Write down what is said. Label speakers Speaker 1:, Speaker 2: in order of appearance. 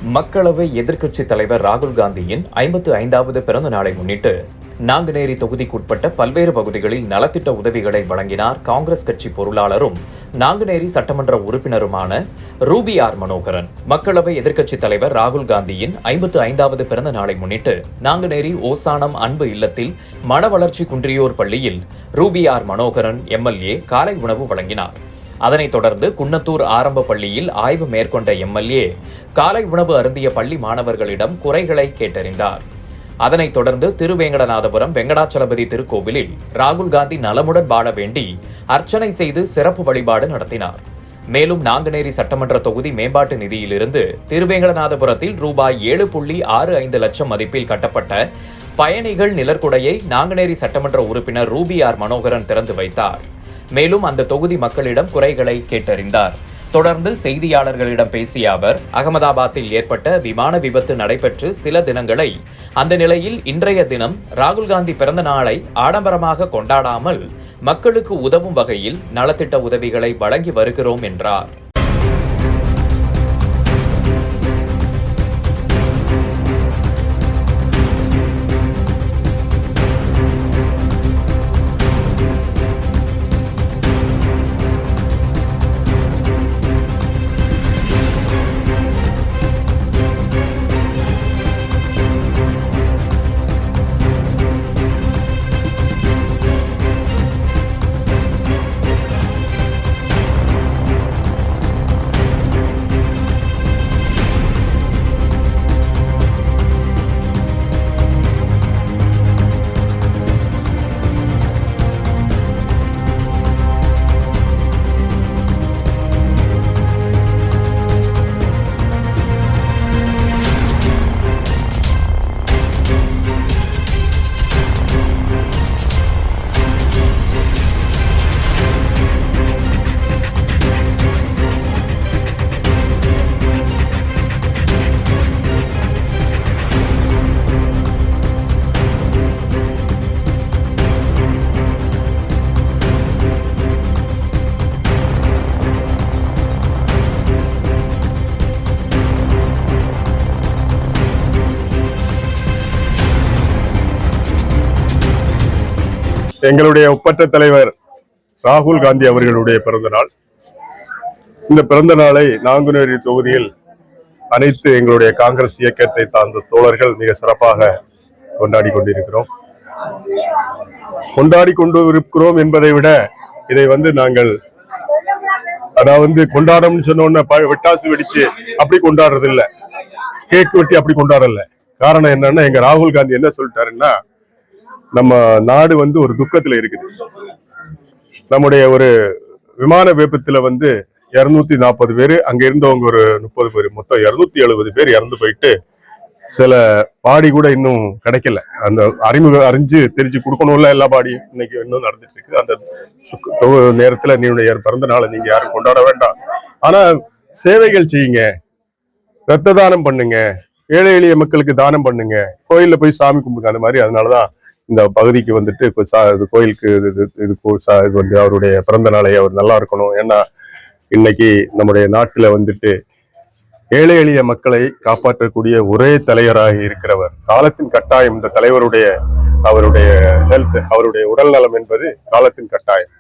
Speaker 1: மக்களவை எதிர்க்கட்சி தலைவர் ராகுல் காந்தியின் 55வது பிறந்த நாளை முன்னிட்டு நாங்குநேரி தொகுதிக்குட்பட்ட பல்வேறு பகுதிகளில் நலத்திட்ட உதவிகளை வழங்கினார் காங்கிரஸ் கட்சி பொருளாளரும் நாங்குநேரி சட்டமன்ற உறுப்பினருமான ரூபி ஆர் மனோகரன். மக்களவை எதிர்க்கட்சி தலைவர் ராகுல் காந்தியின் 55வது பிறந்த நாளை முன்னிட்டு நாங்குநேரி ஓசானம் அன்பு இல்லத்தில் மன வளர்ச்சி குன்றியோர் பள்ளியில் ரூபி ஆர் மனோகரன் எம்எல்ஏ காலை உணவு வழங்கினார். அதனைத் தொடர்ந்து குன்னத்தூர் ஆரம்ப பள்ளியில் ஆய்வு மேற்கொண்ட எம்எல்ஏ காலை உணவு அருந்திய பள்ளி மாணவர்களிடம் குறைகளை கேட்டறிந்தார். அதனைத் தொடர்ந்து திருவேங்கடநாதபுரம் வெங்கடாச்சலபதி திருக்கோவிலில் ராகுல் காந்தி நலமுடன் வாழ வேண்டி அர்ச்சனை செய்து சிறப்பு வழிபாடு நடத்தினார். மேலும் நாங்குநேரி சட்டமன்ற தொகுதி மேம்பாட்டு நிதியிலிருந்து திருவேங்கடநாதபுரத்தில் ரூபாய் 7.65 லட்சம் மதிப்பில் கட்டப்பட்ட பயணிகள் நிழற்குடையை நாங்குநேரி சட்டமன்ற உறுப்பினர் ரூபி ஆர் மனோகரன் திறந்து வைத்தார். மேலும் அந்த தொகுதி மக்களிடம் குறைகளை கேட்டறிந்தார். தொடர்ந்து செய்தியாளர்களிடம் பேசிய அவர், அகமதாபாத்தில் ஏற்பட்ட விமான விபத்து நடைபெற்று சில தினங்களை அந்த நிலையில் இன்றைய தினம் ராகுல் காந்தி பிறந்த நாளை ஆடம்பரமாக கொண்டாடாமல் மக்களுக்கு உதவும் வகையில் நலத்திட்ட உதவிகளை வழங்கி வருகிறோம் என்றார்.
Speaker 2: எங்களுடைய ஒப்பற்ற தலைவர் ராகுல் காந்தி அவர்களுடைய பிறந்த நாள். இந்த பிறந்த நாளை நாங்குநேரி தொகுதியில் அனைத்து எங்களுடைய காங்கிரஸ் இயக்கத்தை சார்ந்த தோழர்கள் மிக சிறப்பாக கொண்டாடி கொண்டிருக்கிறோம் என்பதை விட இதை நாங்கள் கொண்டாடம்னு சொன்ன வெட்டாசு வெடிச்சு அப்படி கொண்டாடுறது இல்ல, கேக் வெட்டி அப்படி கொண்டாடல. காரணம் என்னன்னா, எங்க ராகுல் காந்தி என்ன சொல்லிட்டாருன்னா, நம்ம நாடு ஒரு துக்கத்துல இருக்குது. நம்முடைய ஒரு விமான விபத்துல 240 பேரு, அங்க இருந்தவங்க ஒரு 30 பேர், மொத்தம் 270 பேர் இறந்து போயிட்டு சில பாடி கூட இன்னும் கிடைக்கல. அந்த அறிஞ்சு தெரிஞ்சு கொடுக்கணும்ல, எல்லா பாடியும் இன்னைக்கு இன்னும் நடந்துட்டு இருக்கு. அந்த நேரத்துல நீங்களுடைய பிறந்த நாளை நீங்க யாரும் கொண்டாட வேண்டாம், ஆனா சேவைகள் செய்யுங்க, ரத்த தானம் பண்ணுங்க, ஏழை எளிய மக்களுக்கு தானம் பண்ணுங்க, கோயில்ல போய் சாமி கும்பிடுங்க. அந்த மாதிரி அதனாலதான் இந்த பகுதிக்கு கோயிலுக்கு அவருடைய பிறந்த நாளை அவர் நல்லா இருக்கணும். ஏன்னா இன்னைக்கு நம்முடைய நாட்டுல ஏழை எளிய மக்களை காப்பாற்றக்கூடிய ஒரே தலைவராக இருக்கிறவர். காலத்தின் கட்டாயம் இந்த தலைவருடைய அவருடைய ஹெல்த், அவருடைய உடல் நலம் என்பது காலத்தின் கட்டாயம்.